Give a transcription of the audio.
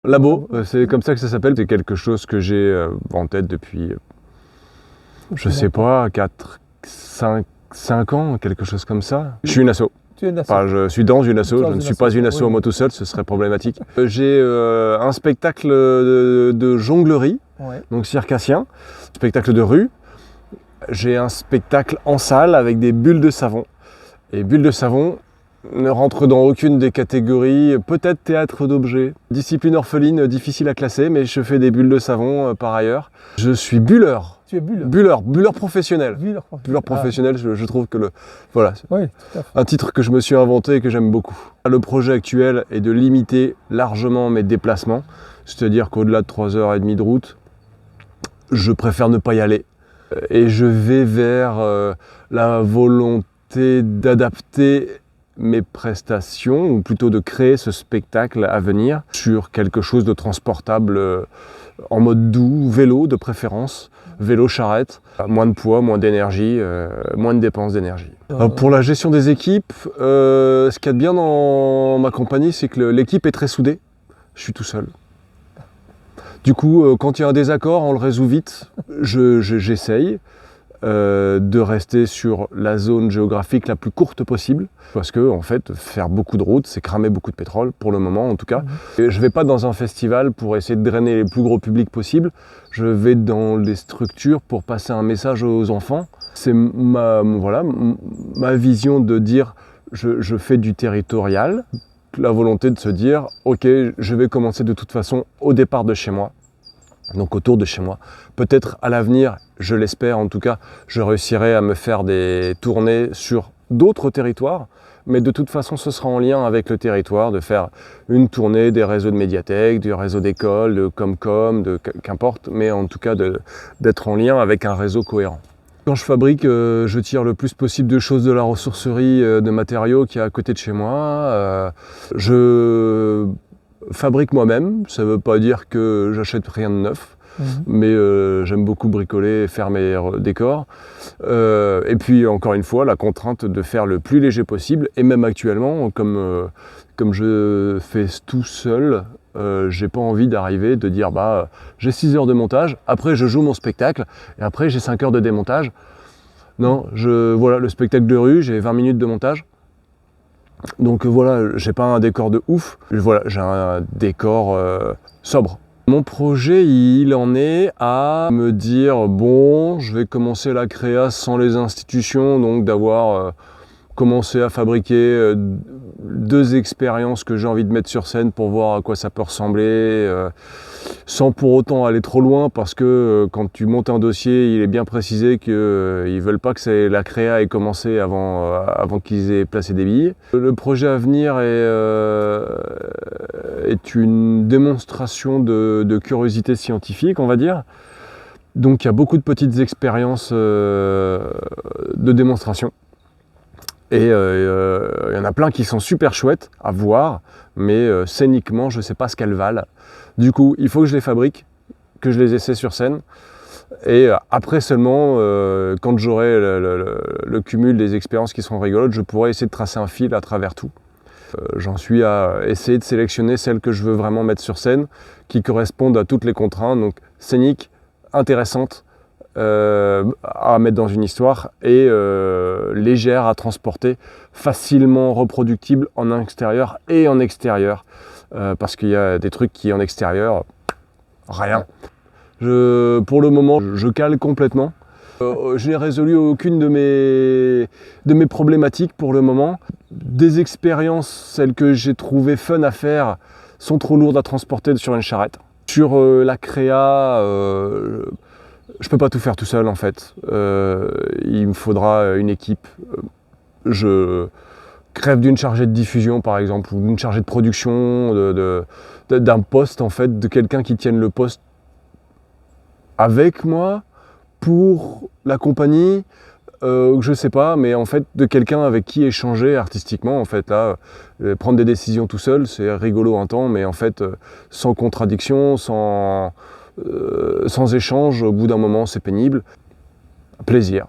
Labo, c'est comme ça que ça s'appelle. C'est quelque chose que j'ai en tête depuis, je sais pas, 5 ans, quelque chose comme ça. Je suis une asso. Tu es une asso. Enfin, je suis dans une asso, je ne suis pas une asso moi tout seul, ce serait problématique. J'ai un spectacle de jonglerie, donc circassien, spectacle de rue. J'ai un spectacle en salle avec des bulles de savon. Et bulles de savon ne rentrent dans aucune des catégories, peut-être théâtre d'objets. Discipline orpheline, difficile à classer, mais je fais des bulles de savon par ailleurs. Je suis bulleur. Tu es bulleur. Bulleur professionnel. Bulleur professionnel, je trouve que voilà, oui, un titre que je me suis inventé et que j'aime beaucoup. Le projet actuel est de limiter largement mes déplacements, c'est-à-dire qu'au-delà de 3h30 de route, je préfère ne pas y aller. Et je vais vers la volonté d'adapter mes prestations, ou plutôt de créer ce spectacle à venir sur quelque chose de transportable en mode doux, vélo de préférence, vélo charrette, moins de poids, moins d'énergie, moins de dépenses d'énergie. Pour la gestion des équipes, ce qu'il y a de bien dans ma compagnie, c'est que l'équipe est très soudée. Je suis tout seul. Du coup, quand il y a un désaccord, on le résout vite. J'essaye de rester sur la zone géographique la plus courte possible. Parce que, en fait, faire beaucoup de routes, c'est cramer beaucoup de pétrole, pour le moment en tout cas. Et je ne vais pas dans un festival pour essayer de drainer les plus gros publics possibles. Je vais dans les structures pour passer un message aux enfants. C'est ma vision de dire je fais du territorial. La volonté de se dire, ok, je vais commencer de toute façon au départ de chez moi, donc autour de chez moi. Peut-être à l'avenir, je l'espère en tout cas, je réussirai à me faire des tournées sur d'autres territoires, mais de toute façon ce sera en lien avec le territoire, de faire une tournée des réseaux de médiathèques, du réseau d'écoles, de Comcom, qu'importe, mais en tout cas d'être en lien avec un réseau cohérent. Quand je fabrique, je tire le plus possible de choses de la ressourcerie de matériaux qui est à côté de chez moi. Je fabrique moi-même, ça ne veut pas dire que j'achète rien de neuf, mais j'aime beaucoup bricoler et faire mes décors. Et puis encore une fois, la contrainte de faire le plus léger possible, et même actuellement, comme je fais tout seul, j'ai pas envie d'arriver, de dire j'ai 6 heures de montage, après je joue mon spectacle, et après j'ai 5 heures de démontage. Non, voilà, le spectacle de rue, j'ai 20 minutes de montage. Donc voilà, j'ai pas un décor de ouf, voilà, j'ai un décor sobre. Mon projet, il en est à me dire, bon, je vais commencer la créa sans les institutions, donc d'avoir commencé à fabriquer 2 expériences que j'ai envie de mettre sur scène pour voir à quoi ça peut ressembler, sans pour autant aller trop loin, parce que quand tu montes un dossier, il est bien précisé qu'ils ne veulent pas que la créa ait commencé avant qu'ils aient placé des billets. Le projet à venir est une démonstration de curiosité scientifique, on va dire. Donc il y a beaucoup de petites expériences de démonstration. Et il y en a plein qui sont super chouettes à voir, mais scéniquement, je ne sais pas ce qu'elles valent. Du coup, il faut que je les fabrique, que je les essaie sur scène. Et après seulement, quand j'aurai le cumul des expériences qui seront rigolotes, je pourrai essayer de tracer un fil à travers tout. J'en suis à essayer de sélectionner celles que je veux vraiment mettre sur scène, qui correspondent à toutes les contraintes, donc scéniques, intéressantes, à mettre dans une histoire et légère à transporter, facilement reproductible en extérieur et en extérieur, parce qu'il y a des trucs qui en extérieur, rien. Pour le moment, je cale complètement. Je n'ai résolu aucune de mes problématiques pour le moment. Des expériences, celles que j'ai trouvées fun à faire, sont trop lourdes à transporter sur une charrette. Sur la créa, je peux pas tout faire tout seul en fait. Il me faudra une équipe. Je crève d'une chargée de diffusion par exemple, ou d'une chargée de production, d'un poste en fait, de quelqu'un qui tienne le poste avec moi pour la compagnie. Je sais pas, mais en fait de quelqu'un avec qui échanger artistiquement en fait. Là, prendre des décisions tout seul, c'est rigolo un temps, mais en fait sans contradiction, sans échange, au bout d'un moment c'est pénible. Plaisir.